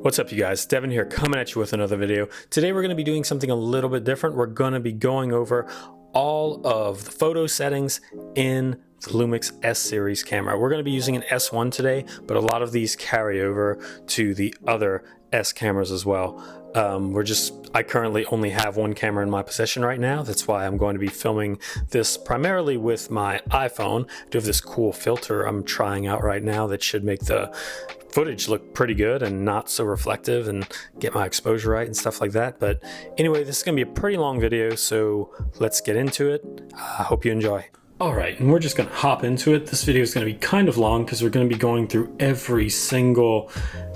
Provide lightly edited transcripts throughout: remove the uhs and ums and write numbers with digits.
What's up, you guys? Devon here, coming at you with another video. Today we're going to be doing something a little bit different. We're going to be going over all of the photo settings in the Lumix S series camera. We're going to be using an S1 today, but a lot of these carry over to the other S cameras as well. I currently only have one camera in my possession right now. That's why I'm going to be filming this primarily with my iPhone. I do have this cool filter I'm trying out right now that should make the footage look pretty good and not so reflective and get my exposure right and stuff like that. But anyway, this is going to be a pretty long video, so let's get into it. I hope you enjoy. Alright, and we're just going to hop into it. This video is going to be kind of long because we're going to be going through every single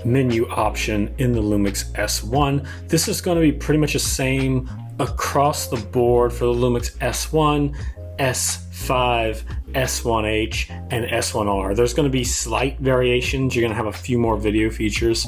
menu option in the Lumix S1. This is going to be pretty much the same across the board for the Lumix S1, S5, S1H, and S1R. There's going to be slight variations. You're going to have a few more video features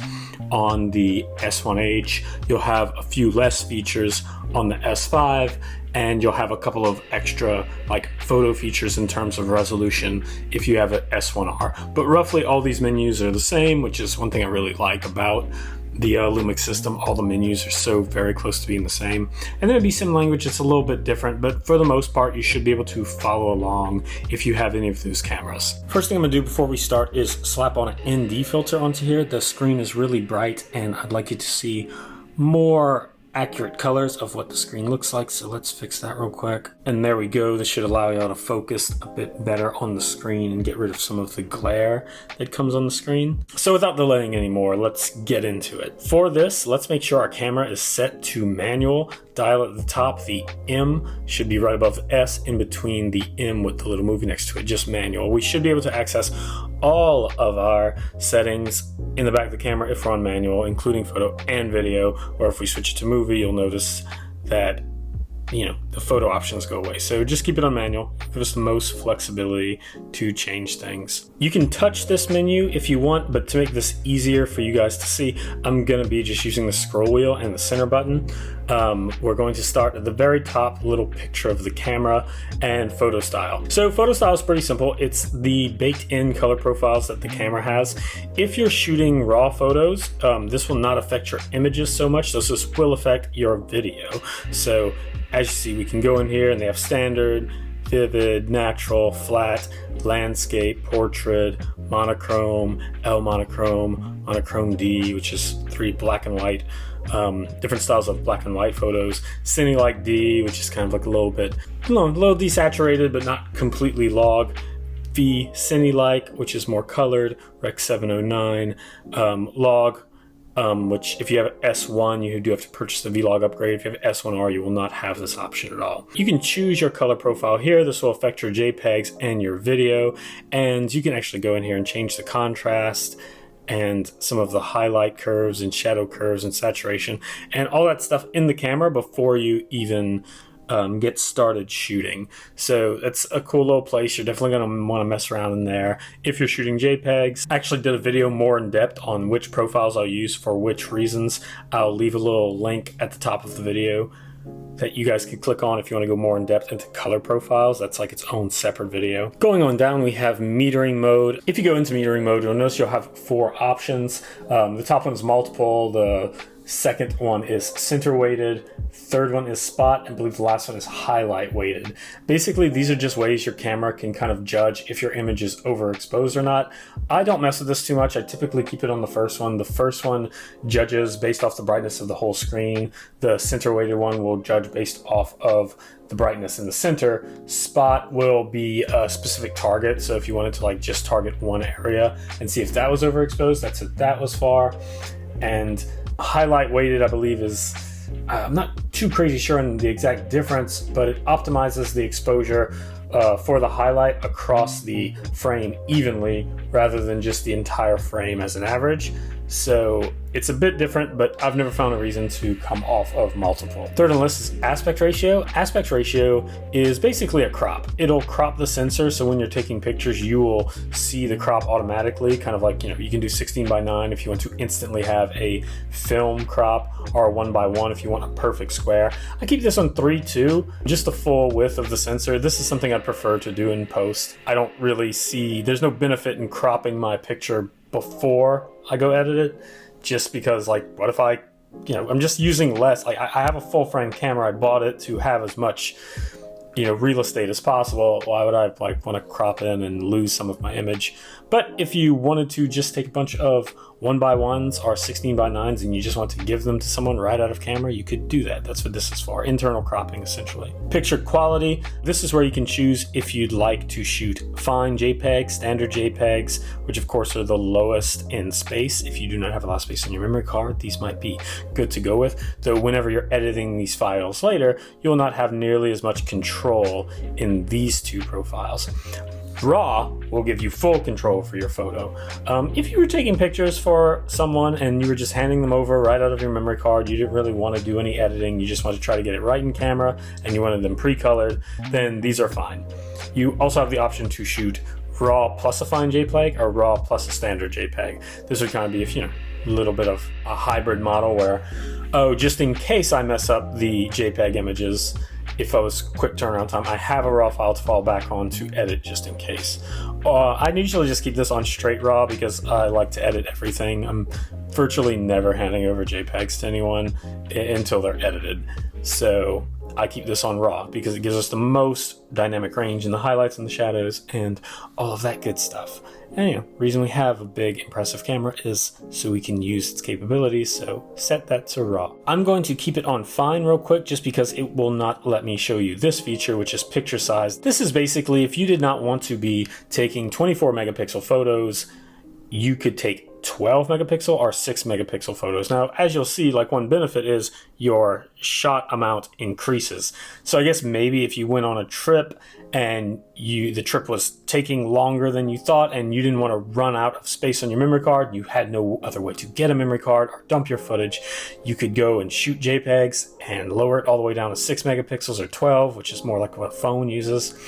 on the S1H. You'll have a few less features on the S5, and you'll have a couple of extra like photo features in terms of resolution if you have an S1R. But roughly all these menus are the same, which is one thing I really like about the Lumix system. All the menus are so very close to being the same. And there'll be some language that's a little bit different, but for the most part, you should be able to follow along if you have any of those cameras. First thing I'm gonna do before we start is slap on an ND filter onto here. The screen is really bright and I'd like you to see more accurate colors of what the screen looks like, so let's fix that real quick. And there we go. This should allow y'all to focus a bit better on the screen and get rid of some of the glare that comes on the screen. So without delaying anymore, let's get into it. For this, let's make sure our camera is set to manual. Dial at the top, the M should be right above the S, in between the M with the little movie next to it, just manual. We should be able to access all of our settings in the back of the camera if we're on manual, including photo and video, or if we switch it to movie, you'll notice that the photo options go away. So just keep it on manual. Give us the most flexibility to change things. You can touch this menu if you want, but to make this easier for you guys to see, I'm gonna be just using the scroll wheel and the center button. We're going to start at the very top, little picture of the camera and photo style. So photo style is pretty simple. It's the baked in color profiles that the camera has. If you're shooting raw photos, this will not affect your images so much. This will affect your video. So as you see, we can go in here and they have standard, vivid, natural, flat, landscape, portrait, monochrome, L monochrome, monochrome D, which is 3 black and white, different styles of black and white photos, cine-like D, which is kind of like a little bit, a little desaturated, but not completely log, V, cine-like, which is more colored, Rec 709, log, which if you have S1, you do have to purchase the V-Log upgrade. If you have S1R, you will not have this option at all. You can choose your color profile here. This will affect your JPEGs and your video, and you can actually go in here and change the contrast and some of the highlight curves and shadow curves and saturation and all that stuff in the camera before you even get started shooting. So that's a cool little place. You're definitely going to want to mess around in there if you're shooting JPEGs. I actually did a video more in depth on which profiles I'll use for which reasons. I'll leave a little link at the top of the video that you guys can click on if you want to go more in depth into color profiles. That's like its own separate video. Going on down, we have metering mode. If you go into metering mode, you'll notice you'll have 4 options. The top one is multiple. The second one is center weighted. Third one is spot, and I believe the last one is highlight weighted. Basically, these are just ways your camera can kind of judge if your image is overexposed or not. I don't mess with this too much. I typically keep it on the first one. The first one judges based off the brightness of the whole screen. The center weighted one will judge based off of the brightness in the center. Spot will be a specific target. So if you wanted to like just target one area and see if that was overexposed, that's if that was far. And highlight weighted, I believe, is I'm not too crazy sure on the exact difference, but it optimizes the exposure for the highlight across the frame evenly rather than just the entire frame as an average. So it's a bit different, but I've never found a reason to come off of multiple. Third on the list is aspect ratio. Aspect ratio is basically a crop. It'll crop the sensor, so when you're taking pictures, you will see the crop automatically, kind of like, you can do 16:9 if you want to instantly have a film crop, or 1:1 if you want a perfect square. I keep this on 3:2, just the full width of the sensor. This is something I'd prefer to do in post. I don't really see, there's no benefit in cropping my picture before I go edit it. just because, like, what if I, I'm just using less. Like, I have a full frame camera. I bought it to have as much, real estate as possible. Why would I want to crop in and lose some of my image? But if you wanted to just take a bunch of 1x1s or 16x9s and you just want to give them to someone right out of camera, you could do that. That's what this is for, internal cropping essentially. Picture quality, this is where you can choose if you'd like to shoot fine JPEGs, standard JPEGs, which of course are the lowest in space. If you do not have a lot of space on your memory card, these might be good to go with, though whenever you're editing these files later, you'll not have nearly as much control in these two profiles. RAW will give you full control for your photo. If you were taking pictures for someone and you were just handing them over right out of your memory card, you didn't really want to do any editing, you just want to try to get it right in camera, and you wanted them pre-colored, then these are fine. You also have the option to shoot RAW plus a fine JPEG or RAW plus a standard JPEG. This would kind of be, if, a little bit of a hybrid model where, just in case I mess up the JPEG images, if I was quick turnaround time, I have a RAW file to fall back on to edit just in case. I usually just keep this on straight RAW because I like to edit everything. I'm virtually never handing over JPEGs to anyone until they're edited. So I keep this on RAW because it gives us the most dynamic range in the highlights and the shadows and all of that good stuff. And reason we have a big impressive camera is so we can use its capabilities, so set that to RAW. I'm going to keep it on fine real quick just because it will not let me show you this feature, which is picture size. This is basically if you did not want to be taking 24 megapixel photos, you could take 12 megapixel or 6 megapixel photos. Now, as you'll see, one benefit is your shot amount increases. So I guess maybe if you went on a trip and the trip was taking longer than you thought and you didn't want to run out of space on your memory card, you had no other way to get a memory card or dump your footage, you could go and shoot JPEGs and lower it all the way down to 6 megapixels or 12, which is more like what a phone uses.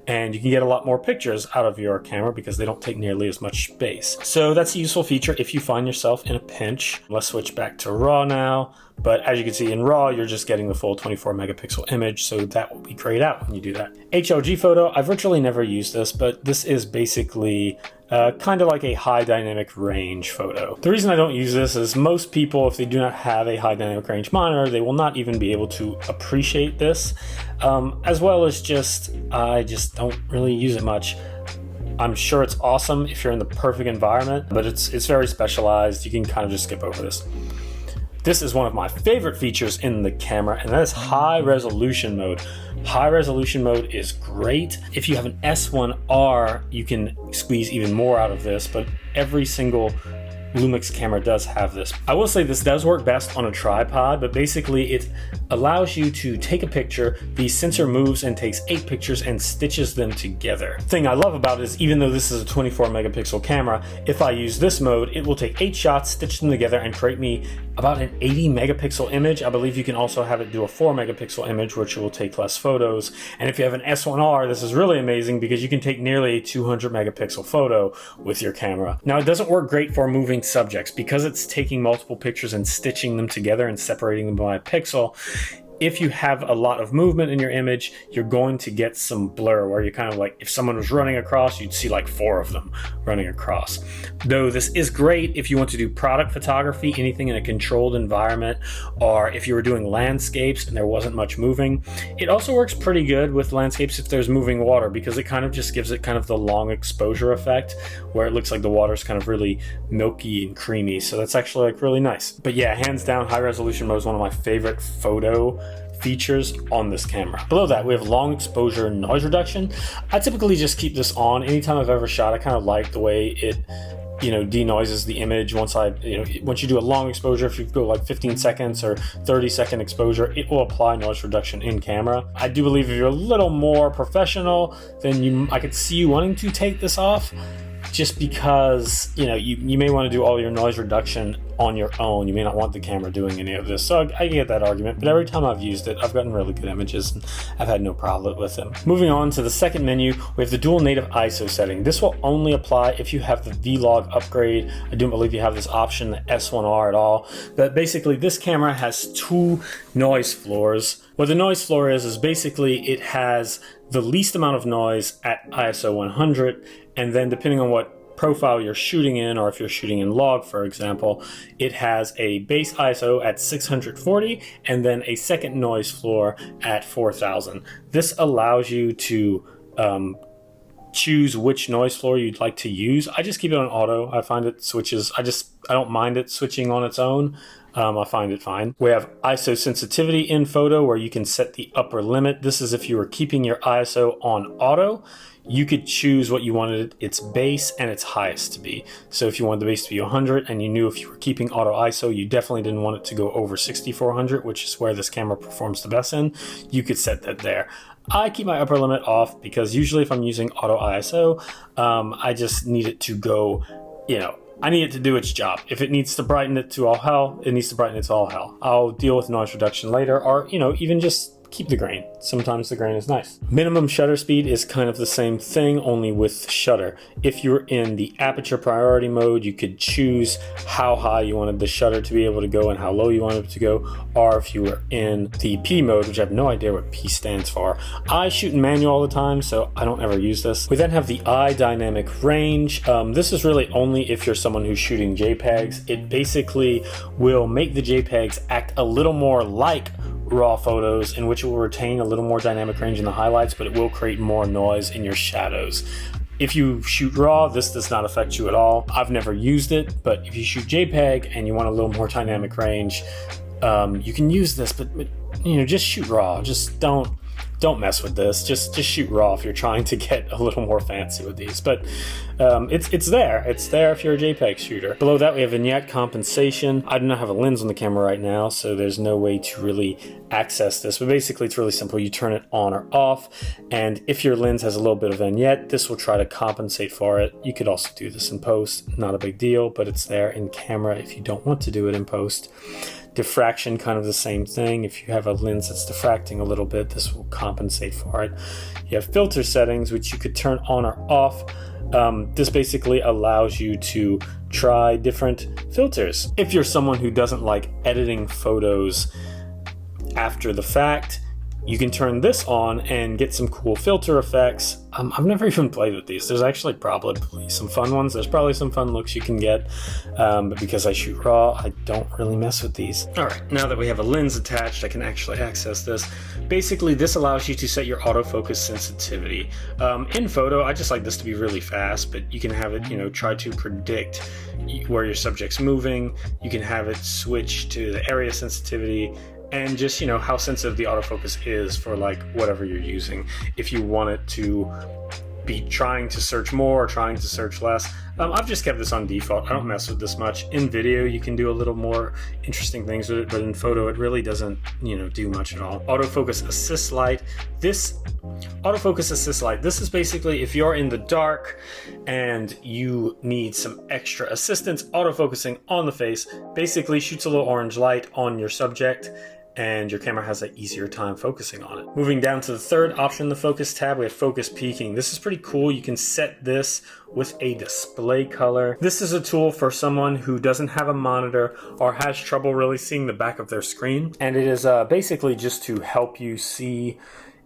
And you can get a lot more pictures out of your camera because they don't take nearly as much space. So that's a useful feature if you find yourself in a pinch. Let's switch back to RAW now. But as you can see in RAW, you're just getting the full 24 megapixel image, so that will be grayed out when you do that. HLG photo, I've virtually never used this, but this is basically kind of like a high dynamic range photo. The reason I don't use this is most people, if they do not have a high dynamic range monitor, they will not even be able to appreciate this, as well as I just don't really use it much. I'm sure it's awesome if you're in the perfect environment, but it's very specialized. You can kind of just skip over this. This is one of my favorite features in the camera, and that is high resolution mode. High resolution mode is great. If you have an S1R, you can squeeze even more out of this, but every single Lumix camera does have this. I will say this does work best on a tripod, but basically it allows you to take a picture, the sensor moves and takes 8 pictures and stitches them together. The thing I love about it is even though this is a 24 megapixel camera, if I use this mode, it will take 8 shots, stitch them together and create me about an 80 megapixel image. I believe you can also have it do a 4 megapixel image, which will take less photos. And if you have an S1R, this is really amazing because you can take nearly a 200 megapixel photo with your camera. Now, it doesn't work great for moving subjects because it's taking multiple pictures and stitching them together and separating them by a pixel. If you have a lot of movement in your image, you're going to get some blur where you're kind of like, if someone was running across, you'd see like 4 of them running across. Though this is great if you want to do product photography, anything in a controlled environment, or if you were doing landscapes and there wasn't much moving. It also works pretty good with landscapes if there's moving water because it kind of just gives it kind of the long exposure effect where it looks like the water's kind of really milky and creamy. So that's actually like really nice. But yeah, hands down, high resolution mode is one of my favorite photo features on this camera. Below that, we have long exposure noise reduction. I typically just keep this on anytime I've ever shot. I kind of like the way it denoises the image once you do a long exposure. If you go like 15 seconds or 30-second exposure, it will apply noise reduction in camera. I do believe if you're a little more professional, then I could see you wanting to take this off, just because you may want to do all your noise reduction on your own. You may not want the camera doing any of this. So I get that argument, but every time I've used it, I've gotten really good images and I've had no problem with them. Moving on to the second menu, we have the dual native ISO setting. This will only apply if you have the V-Log upgrade. I don't believe you have this option, the S1R at all. But basically this camera has 2 noise floors. What the noise floor is basically it has the least amount of noise at ISO 100, and then depending on what profile you're shooting in, or if you're shooting in log, for example, it has a base ISO at 640 and then a second noise floor at 4000. This allows you to choose which noise floor you'd like to use. I just keep it on auto. I find it switches. I don't mind it switching on its own. I find it fine. We have ISO sensitivity in photo where you can set the upper limit. This is if you were keeping your ISO on auto, you could choose what you wanted its base and its highest to be. So if you wanted the base to be 100 and you knew if you were keeping auto ISO, you definitely didn't want it to go over 6400, which is where this camera performs the best in, you could set that there. I keep my upper limit off because usually if I'm using auto ISO, I just need it to go, I need it to do its job. If it needs to brighten it to all hell, it needs to brighten it to all hell. I'll deal with noise reduction later, or, even just keep the grain. Sometimes the grain is nice. Minimum shutter speed is kind of the same thing, only with shutter. If you're in the aperture priority mode, you could choose how high you wanted the shutter to be able to go and how low you wanted it to go. Or if you were in the P mode, which I have no idea what P stands for. I shoot in manual all the time, so I don't ever use this. We then have the eye dynamic range. This is really only if you're someone who's shooting JPEGs. It basically will make the JPEGs act a little more like raw photos, in which it will retain a little more dynamic range in the highlights, but it will create more noise in your shadows. If you shoot RAW, this does not affect you at all. I've never used it, but if you shoot JPEG and you want a little more dynamic range, you can use this, but just shoot RAW. Just don't mess with this. Just shoot RAW if you're trying to get a little more fancy with these. But it's there. It's there if you're a JPEG shooter. Below that, we have Vignette Compensation. I do not have a lens on the camera right now, so there's no way to really access this. But basically, it's really simple. You turn it on or off, and if your lens has a little bit of vignette, this will try to compensate for it. You could also do this in post. Not a big deal, but it's there in camera if you don't want to do it in post. Diffraction, kind of the same thing. If you have a lens that's diffracting a little bit, this will compensate for it. You have filter settings, which you could turn on or off. This basically allows you to try different filters. If you're someone who doesn't like editing photos after the fact, you can turn this on and get some cool filter effects. I've never even played with these. There's actually probably some fun ones. There's probably some fun looks you can get, but because I shoot RAW, I don't really mess with these. All right, now that we have a lens attached, I can actually access this. Basically, this allows you to set your autofocus sensitivity. In photo, I just like this to be really fast, but you can have it, try to predict where your subject's moving. You can have it switch to the area sensitivity, and just how sensitive the autofocus is for whatever you're using. If you want it to be trying to search more or trying to search less, I've just kept this on default. I don't mess with this much. In video, you can do a little more interesting things with it, but in photo, it really doesn't do much at all. Autofocus assist light. This autofocus assist light, this is basically if you're in the dark and you need some extra assistance autofocusing on the face, basically shoots a little orange light on your subject, and your camera has an easier time focusing on it. Moving down to the third option, the focus tab, we have focus peaking. This is pretty cool. You can set this with a display color. This is a tool for someone who doesn't have a monitor or has trouble really seeing the back of their screen. And it is basically just to help you see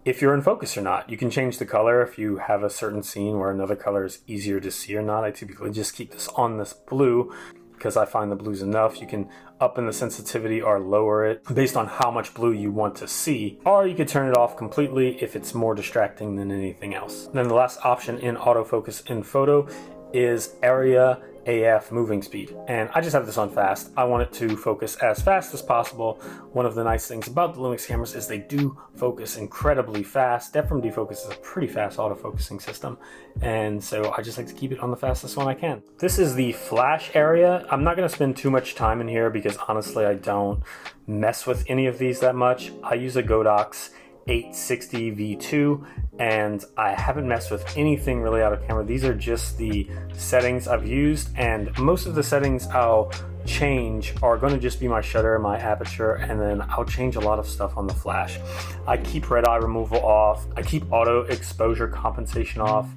if you're in focus or not. You can change the color if you have a certain scene where another color is easier to see or not. I typically just keep this on this blue because I find the blue's enough. You can up in the sensitivity or lower it based on how much blue you want to see, or you could turn it off completely if it's more distracting than anything else. And then the last option in autofocus in photo is area AF moving speed, and I just have this on fast. I want it to focus as fast as possible. One of the nice things about the Lumix cameras is they do focus incredibly fast. Depth from defocus is a pretty fast autofocusing system, and so I just like to keep it on the fastest one I can. This is the flash area. I'm not going to spend too much time in here because honestly I don't mess with any of these that much. I use a Godox 860 V2, and I haven't messed with anything really out of camera. These are just the settings I've used, and most of the settings I'll change are going to just be my shutter, my aperture, and then I'll change a lot of stuff on the flash. I keep red eye removal off, I keep auto exposure compensation off,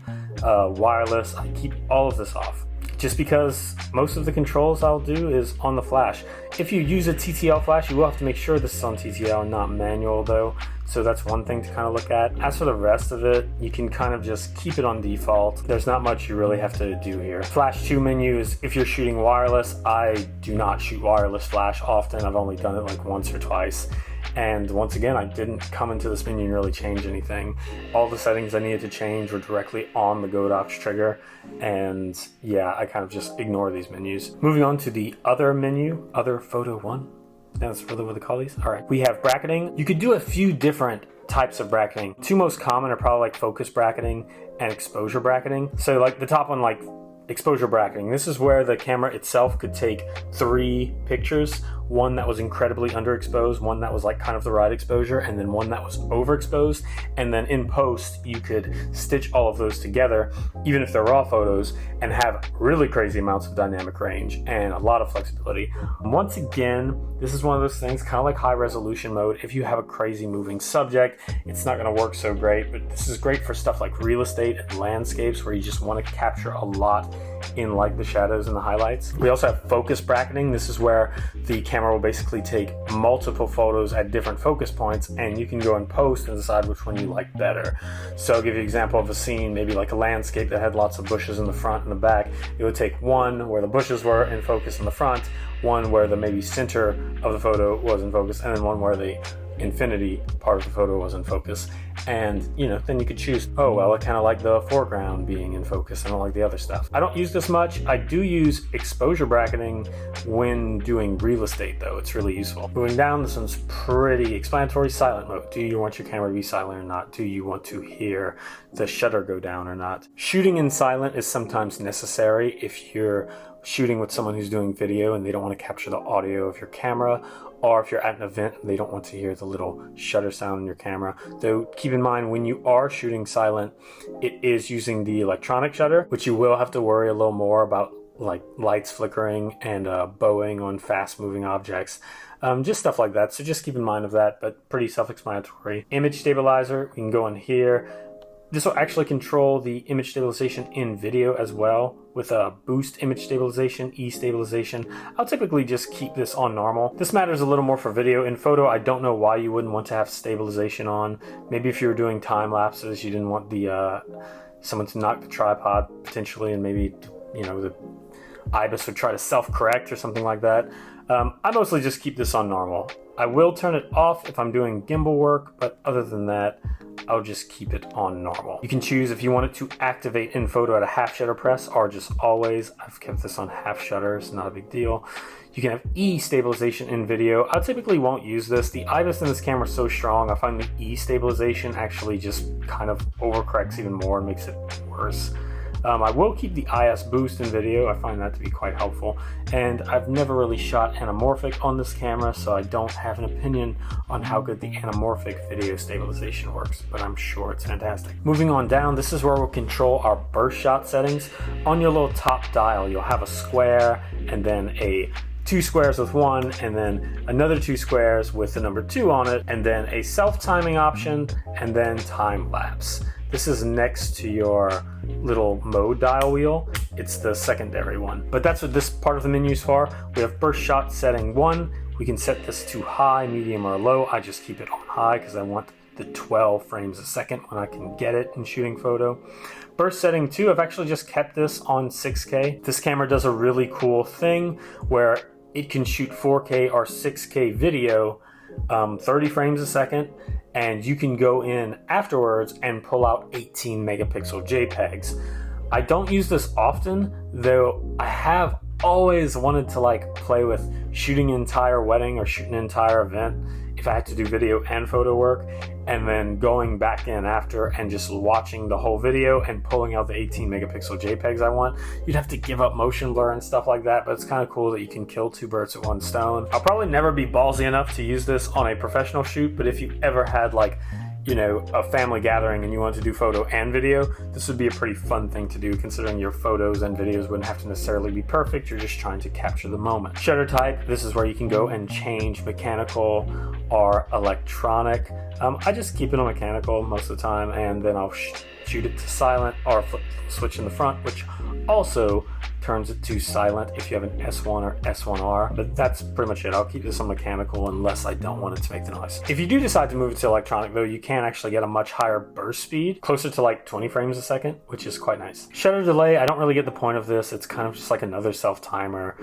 wireless, I keep all of this off. Just because most of the controls I'll do is on the flash. If you use a TTL flash, you will have to make sure this is on TTL and not manual though, So that's one thing to kind of look at. As for the rest of it, you can kind of just keep it on default. There's not much you really have to do here. Flash 2 menus, if you're shooting wireless, I do not shoot wireless flash often. I've only done it like once or twice. And once again, I didn't come into this menu and really change anything. All the settings I needed to change were directly on the Godox trigger. And yeah, I kind of just ignore these menus. Moving on to the other menu, other photo 1. That's really what they call these. All right, we have bracketing. You could do a few different types of bracketing. Two most common are probably like focus bracketing and exposure bracketing. So like the top one, like exposure bracketing. This is where the camera itself could take 3 pictures, one that was incredibly underexposed, one that was like kind of the right exposure, and then one that was overexposed. And then in post, you could stitch all of those together, even if they're raw photos, and have really crazy amounts of dynamic range and a lot of flexibility. Once again, this is one of those things, kind of like high resolution mode. If you have a crazy moving subject, it's not gonna work so great, but this is great for stuff like real estate and landscapes where you just wanna capture a lot in like the shadows and the highlights. We also have focus bracketing. This is where the camera will basically take multiple photos at different focus points, and you can go and post and decide which one you like better. So I'll give you an example of a scene, maybe like a landscape that had lots of bushes in the front and the back. It would take one where the bushes were in focus in the front, one where the maybe center of the photo was in focus, and then one where the infinity part of the photo was in focus. And you know, then you could choose, oh well, I kind of like the foreground being in focus, I don't like the other stuff. I don't use this much. I do use exposure bracketing when doing real estate though. It's really useful. Moving down, this one's pretty explanatory. Silent mode. Do you want your camera to be silent or not? Do you want to hear the shutter go down or not? Shooting in silent is sometimes necessary if you're shooting with someone who's doing video and they don't want to capture the audio of your camera, or if you're at an event and they don't want to hear the little shutter sound in your camera. Though keep in mind, when you are shooting silent, it is using the electronic shutter, which you will have to worry a little more about, like lights flickering and bowing on fast moving objects. Just stuff like that, so just keep in mind of that, but pretty self-explanatory. Image stabilizer, we can go in here. This will actually control the image stabilization in video as well with a boost image stabilization, E-stabilization. I'll typically just keep this on normal. This matters a little more for video. In photo, I don't know why you wouldn't want to have stabilization on. Maybe if you were doing time lapses, you didn't want the someone to knock the tripod potentially, and maybe, you know, the IBIS would try to self-correct or something like that. I mostly just keep this on normal. I will turn it off if I'm doing gimbal work, but other than that, I'll just keep it on normal. You can choose if you want it to activate in photo at a half shutter press or just always. I've kept this on half shutter, it's not a big deal. You can have E stabilization in video. I typically won't use this. The IBIS in this camera is so strong, I find the E stabilization actually just kind of overcorrects even more and makes it worse. I will keep the IS boost in video. I find that to be quite helpful. And I've never really shot anamorphic on this camera, so I don't have an opinion on how good the anamorphic video stabilization works, but I'm sure it's fantastic. Moving on down, this is where we'll control our burst shot settings. On your little top dial, you'll have a square and then a 2 squares with 1, and then another 2 squares with the number 2 on it, and then a self-timing option, and then time lapse. This is next to your little mode dial wheel. It's the secondary one. But that's what this part of the menu is for. We have burst shot setting 1. We can set this to high, medium, or low. I just keep it on high because I want the 12 frames a second when I can get it in shooting photo. Burst setting 2, I've actually just kept this on 6K. This camera does a really cool thing where it can shoot 4K or 6K video 30 frames a second, and you can go in afterwards and pull out 18 megapixel JPEGs. I don't use this often, though I have always wanted to like play with shooting an entire wedding or shooting an entire event if I had to do video and photo work, and then going back in after and just watching the whole video and pulling out the 18 megapixel JPEGs I want. You'd have to give up motion blur and stuff like that, but it's kind of cool that you can kill 2 birds with 1 stone. I'll probably never be ballsy enough to use this on a professional shoot, but if you ever had like, you know, a family gathering and you want to do photo and video, this would be a pretty fun thing to do, considering your photos and videos wouldn't have to necessarily be perfect. You're just trying to capture the moment. Shutter type, this is where you can go and change mechanical or electronic. I just keep it on mechanical most of the time, and then I'll shoot it to silent or flip switch in the front, which also turns it to silent if you have an S1 or S1R, but that's pretty much it. I'll keep this on mechanical unless I don't want it to make the noise. If you do decide to move it to electronic though, you can actually get a much higher burst speed, closer to like 20 frames a second, which is quite nice. Shutter delay, I don't really get the point of this. It's kind of just like another self-timer.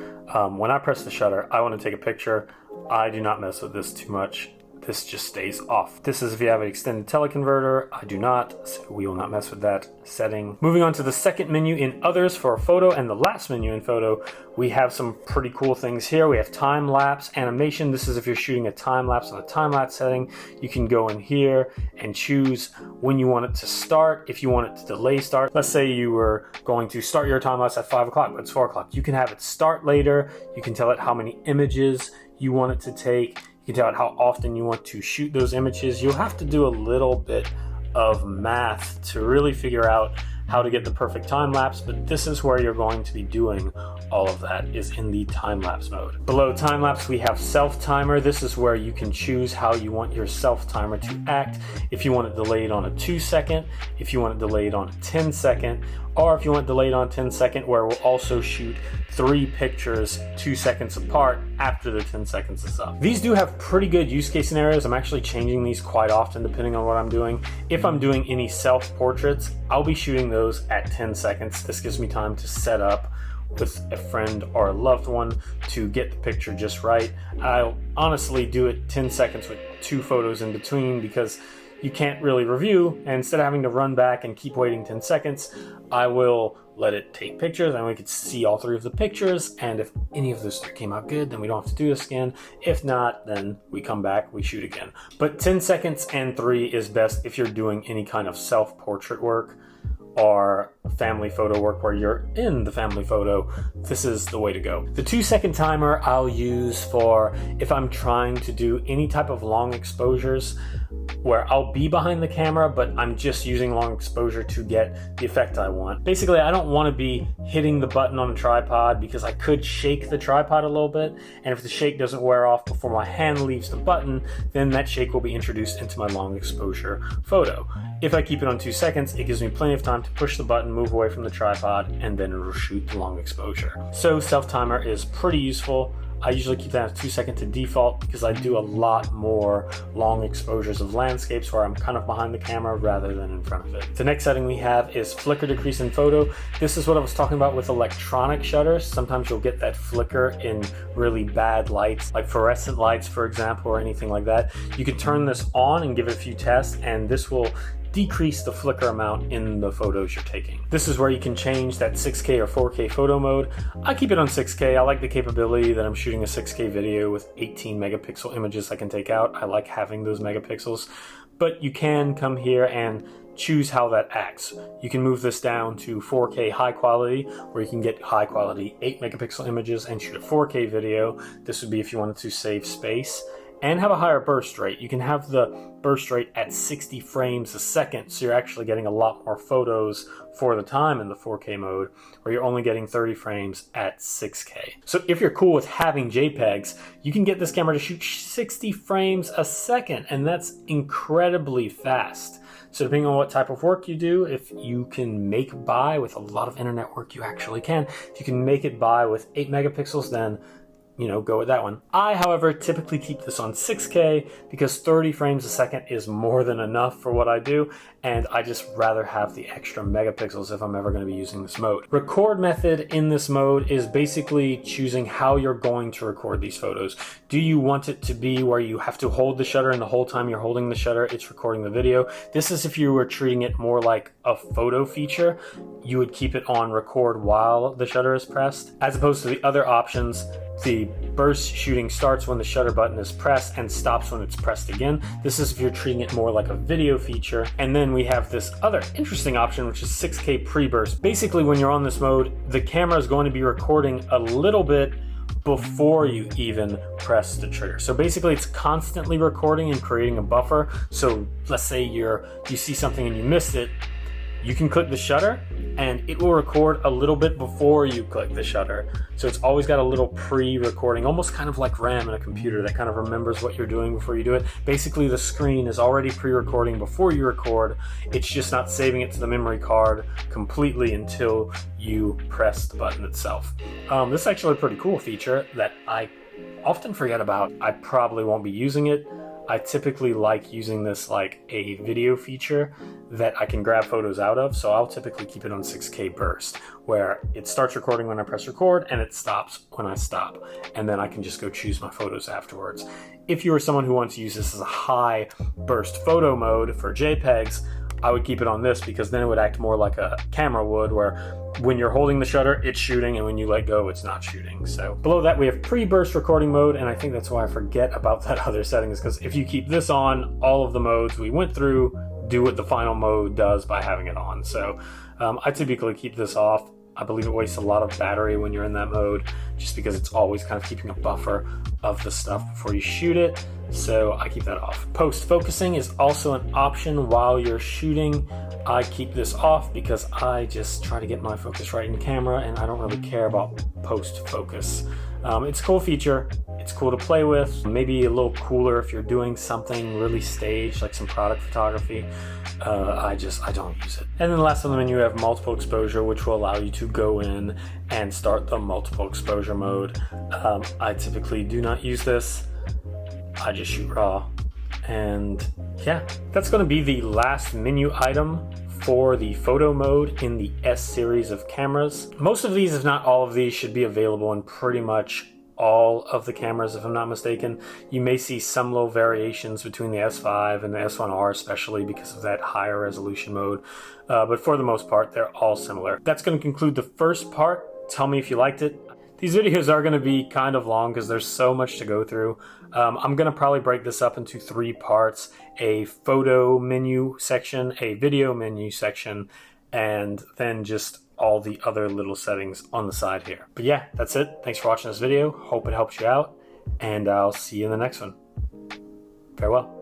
When I press the shutter, I want to take a picture. I do not mess with this too much. This just stays off. This is if you have an extended teleconverter. I do not, so we will not mess with that setting. Moving on to the second menu in others for photo and the last menu in photo, we have some pretty cool things here. We have time lapse animation. This is if you're shooting a time lapse on the time lapse setting. You can go in here and choose when you want it to start. If you want it to delay start, let's say you were going to start your time lapse at 5 o'clock, but it's 4 o'clock. You can have it start later. You can tell it how many images you want it to take. You can tell it how often you want to shoot those images. You'll have to do a little bit of math to really figure out how to get the perfect time lapse, but this is where you're going to be doing all of that, is in the time lapse mode. Below time lapse, we have self timer. This is where you can choose how you want your self timer to act. If you want it delayed on a 2-second, if you want it delayed on a 10-second, or if you want it delayed on 10-second, where we'll also shoot 3 pictures 2 seconds apart after the 10 seconds is up. These do have pretty good use case scenarios. I'm actually changing these quite often depending on what I'm doing. If I'm doing any self portraits, I'll be shooting those at 10 seconds. This gives me time to set up with a friend or a loved one to get the picture just right. I'll honestly do it 10 seconds with 2 photos in between because you can't really review, and instead of having to run back and keep waiting 10 seconds, I will let it take pictures and we could see all 3 of the pictures, and if any of those 3 came out good, then we don't have to do this again. If not, then we come back, we shoot again. But 10 seconds and 3 is best if you're doing any kind of self-portrait work or family photo work where you're in the family photo. This is the way to go. The 2-second timer I'll use for if I'm trying to do any type of long exposures where I'll be behind the camera, but I'm just using long exposure to get the effect I want. Basically, I don't want to be hitting the button on a tripod because I could shake the tripod a little bit, and if the shake doesn't wear off before my hand leaves the button, then that shake will be introduced into my long exposure photo. If I keep it on 2 seconds, it gives me plenty of time to push the button, move away from the tripod, and then it'll shoot the long exposure. So self-timer is pretty useful. I usually keep that at 2 seconds to default because I do a lot more long exposures of landscapes where I'm kind of behind the camera rather than in front of it. The next setting we have is flicker decrease in photo. This is what I was talking about with electronic shutters. Sometimes you'll get that flicker in really bad lights, like fluorescent lights, for example, or anything like that. You can turn this on and give it a few tests, and this will decrease the flicker amount in the photos you're taking. This is where you can change that 6K or 4K photo mode. I keep it on 6K. I like the capability that I'm shooting a 6K video with 18 megapixel images I can take out. I like having those megapixels, but you can come here and choose how that acts. You can move this down to 4K high quality, where you can get high quality 8 megapixel images and shoot a 4K video. This would be if you wanted to save space and have a higher burst rate. You can have the burst rate at 60 frames a second, so you're actually getting a lot more photos for the time in the 4K mode, where you're only getting 30 frames at 6K. So if you're cool with having JPEGs, you can get this camera to shoot 60 frames a second, and that's incredibly fast. So depending on what type of work you do, if you can make by with a lot of internet work, you actually can. If you can make it by with 8 megapixels, then go with that one. I, however, typically keep this on 6K because 30 frames a second is more than enough for what I do, and I just rather have the extra megapixels if I'm ever going to be using this mode. Record method in this mode is basically choosing how you're going to record these photos. Do you want it to be where you have to hold the shutter, and the whole time you're holding the shutter, it's recording the video? This is if you were treating it more like a photo feature. You would keep it on record while the shutter is pressed, as opposed to the other options. The burst shooting starts when the shutter button is pressed and stops when it's pressed again. This is if you're treating it more like a video feature. And then we have this other interesting option, which is 6K pre-burst. Basically, when you're on this mode, the camera is going to be recording a little bit before you even press the trigger. So basically it's constantly recording and creating a buffer. So let's say you see something and you missed it. you can click the shutter and it will record a little bit before you click the shutter. So it's always got a little pre-recording, almost kind of like RAM in a computer that kind of remembers what you're doing before you do it. Basically, the screen is already pre-recording before you record. It's just not saving it to the memory card completely until you press the button itself. This is actually a pretty cool feature that I often forget about. I probably won't be using it. I typically like using this like a video feature that I can grab photos out of, so I'll typically keep it on 6K burst, where it starts recording when I press record and it stops when I stop, and then I can just go choose my photos afterwards. If you are someone who wants to use this as a high burst photo mode for JPEGs, I would keep it on this, because then it would act more like a camera would, where when you're holding the shutter, it's shooting, and when you let go, it's not shooting. So below that, we have pre-burst recording mode, and I think that's why I forget about that other setting, is because if you keep this on, all of the modes we went through do what the final mode does by having it on. So I typically keep this off. I believe it wastes a lot of battery when you're in that mode, just because it's always kind of keeping a buffer of the stuff before you shoot it. So I keep that off. Post focusing is also an option while you're shooting. I keep this off because I just try to get my focus right in camera, and I don't really care about post focus. It's a cool feature. It's cool to play with. Maybe a little cooler if you're doing something really staged, like some product photography. I don't use it. And then last on the menu, you have multiple exposure, which will allow you to go in and start the multiple exposure mode. I typically do not use this. I just shoot raw. And yeah, that's going to be the last menu item for the photo mode in the S series of cameras. Most of these, if not all of these, should be available in pretty much all of the cameras, if I'm not mistaken. You may see some little variations between the S5 and the S1R, especially because of that higher resolution mode. But for the most part, they're all similar. That's going to conclude the first part. Tell me if you liked it. These videos are going to be kind of long because there's so much to go through. I'm going to probably break this up into 3 parts: a photo menu section, a video menu section, and then just all the other little settings on the side here. But yeah, that's it. Thanks for watching this video. Hope it helps you out, and I'll see you in the next one. Farewell.